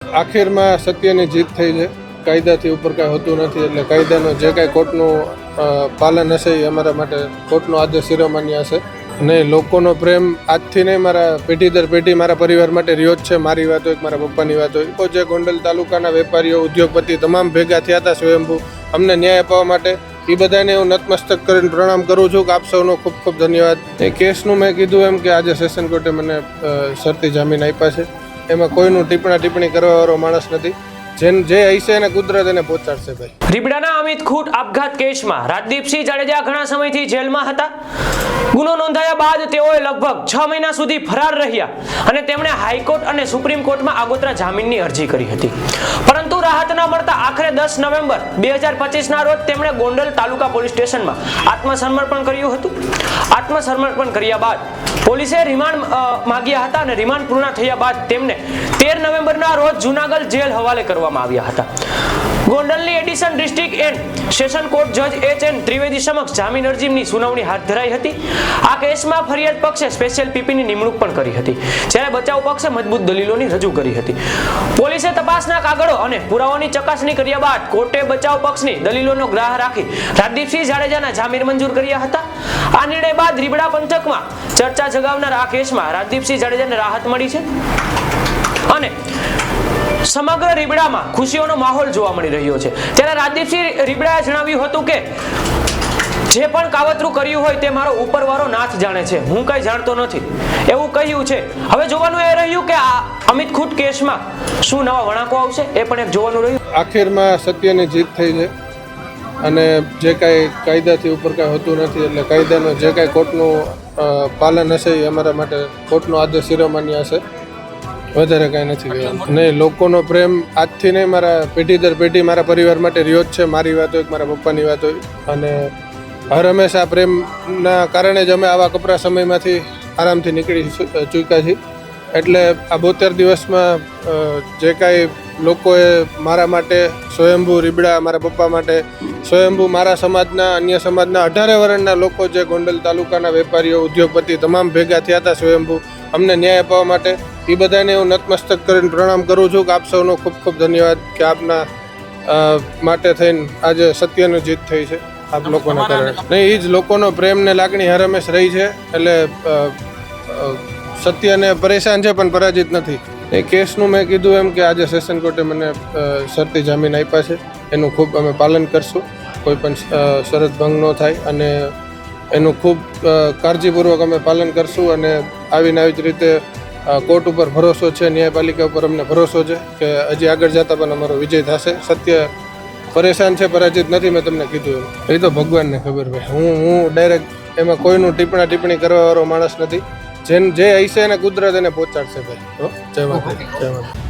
આખિરમાં સત્યની જીત થઈ છે. કાયદાથી ઉપર કાંઈ હોતું નથી, એટલે કાયદાનો જે કાંઈ કોર્ટનું પાલન હશે એ અમારા માટે કોર્ટનો આદેશ શિરોમાન્ય હશે. નહીં, લોકોનો પ્રેમ આજથી નહીં, મારા પેઢી દર પેઢી મારા પરિવાર માટે રહ્યો જ છે. મારી વાત હોય, મારા પપ્પાની વાત હોય, તો જે ગોંડલ તાલુકાના વેપારીઓ, ઉદ્યોગપતિ તમામ ભેગા થયા હતા સ્વયંભૂ અમને ન્યાય અપાવવા માટે, એ બધાને હું નતમસ્તક કરીને પ્રણામ કરું છું કે આપ સૌનો ખૂબ ખૂબ ધન્યવાદ. એ કેસનું મેં કીધું એમ કે આજે સેશન કોર્ટે મને શરતી જામીન આપ્યા છે. એમાં કોઈનું ટિપ્પણી કરવાવાળો માણસ નથી. જે હશે એને કુદરત એને પહોંચાડશે. ભાઈ, રીબડાના અમિત ખૂટ આપઘાત કેસમાં રાજદીપસિંહ જાડેજા ઘણા સમયથી જેલમાં હતા. ગુનો નોંધાયા બાદ તેઓએ લગભગ 6 મહિના સુધી ફરાર રહ્યા અને તેમણે હાઈકોર્ટ અને સુપ્રીમ કોર્ટમાં આગોતરા જામીનની અરજી કરી હતી, પરંતુ રાહત ન મળતા આખરે 10 નવેમ્બર 2025ના રોજ તેમણે ગોંડલ તાલુકા પોલીસ સ્ટેશનમાં આત્મસમર્પણ કર્યું હતું. આત્મસમર્પણ કર્યા બાદ પોલીસે રિમાન્ડ માંગ્યા હતા અને રિમાન્ડ પૂર્ણ થયા બાદ તેમને 13 નવેમ્બરના રોજ જૂનાગઢ જેલ હવાલે કરવામાં આવ્યા હતા. ગોંડલની addition district and session court જજ H.N. ત્રિવેદી સમક્ષ જામીન અરજીની સુનાવણી હાથ ધરાઈ હતી. આ કેસમાં ફરિયાદ પક્ષે સ્પેશિયલ પીપીની નિમણૂક પણ કરી હતી, જ્યારે બચાવ પક્ષે મજબૂત દલીલોની રજૂ કરી હતી. પોલીસે તપાસના કાગળો અને પુરાવાઓની ચકાસણી કર્યા બાદ કોર્ટે બચાવ પક્ષની દલીલોનો ગ્રાહ રાખી રાજદીપસિંહ જાડેજાના જામીન મંજૂર કર્યા હતા. આ નિર્ણય બાદ રીબડા પંથકમાં ચર્ચા જગાવનાર આ કેસમાં રાજદીપસિંહ જાડેજાને રાહત મળી છે અને સમગ્ર રીબડામાં ખુશીઓનો માહોલ જોવા મળી રહ્યો છે. ત્યારે રાજદીપસિંહ રીબડાએ જણાવ્યું હતું કે જે પણ કાવતરું કર્યું હોય તે મારો ઉપરવાળો નાથ જાણે છે, હું કંઈ જાણતો નથી, એવું કહ્યું છે. હવે જોવાનું એ રહ્યું કે આ અમિત ખૂટ કેસમાં શું નવા વળાંકો આવશે, એ પણ એક જોવાનું રહ્યું. આખિરમાં સત્યની જીત થઈ છે અને જે કાંઈ કાયદાથી ઉપર કાંઈ હોતું નથી, એટલે કાયદાનો જે કાંઈ કોર્ટનું પાલન હશે એ અમારા માટે કોર્ટનો આદેશ શિરોમાન્ય હશે. વધારે કાંઈ નથી કહેવાનું. નહીં, લોકોનો પ્રેમ આજથી નહીં, મારા પેઢી દર પેઢી મારા પરિવાર માટે રહ્યો જ છે. મારી વાત હોય, મારા પપ્પાની વાત હોય, અને હર હંમેશા પ્રેમના કારણે જ અમે આવા કપરા સમયમાંથી આરામથી નીકળી ચૂક્યા છીએ. એટલે આ 72 દિવસમાં જે કાંઈ લોકોએ મારા માટે સ્વયંભૂ રીબડા, મારા પપ્પા માટે સ્વયંભૂ, મારા સમાજના, અન્ય સમાજના 18 વર્ષના લોકો જે ગોંડલ તાલુકાના વેપારીઓ, ઉદ્યોગપતિ તમામ ભેગા થયા હતા સ્વયંભૂ અમને ન્યાય અપાવવા માટે, એ બધાને હું નતમસ્તક કરીને પ્રણામ કરું છું કે આપ સૌનો ખૂબ ખૂબ ધન્યવાદ કે આપના માટે થઈને આજે સત્યની જીત થઈ છે આપ લોકોના કારણે. નહીં, એ જ લોકોનો પ્રેમ ને લાગણી હર હંમેશ રહી છે. એટલે સત્યને પરેશાન છે પણ પરાજિત નથી. એ કેસનું મેં કીધું એમ કે આજે સેશન કોર્ટે મને શરતી જામીન આપ્યા છે. એનું ખૂબ અમે પાલન કરશું, કોઈ પણ શરત ભંગ ન થાય, અને એનું ખૂબ કાળજીપૂર્વક અમે પાલન કરશું. અને આવીને આવી જ રીતે કોર્ટ ઉપર ભરોસો છે, ન્યાયપાલિકા ઉપર અમને ભરોસો છે કે હજી આગળ જતા પણ અમારો વિજય થશે. સત્ય પરેશાન છે, પરાજિત નથી. મેં તમને કીધું એ તો ભગવાનને ખબર ભાઈ. હું ડાયરેક્ટ એમાં કોઈનું ટિપ્પણી કરવાવાળો માણસ નથી. જે હશે એને કુદરત એને પહોંચાડશે. ભાઈ, જય માતા.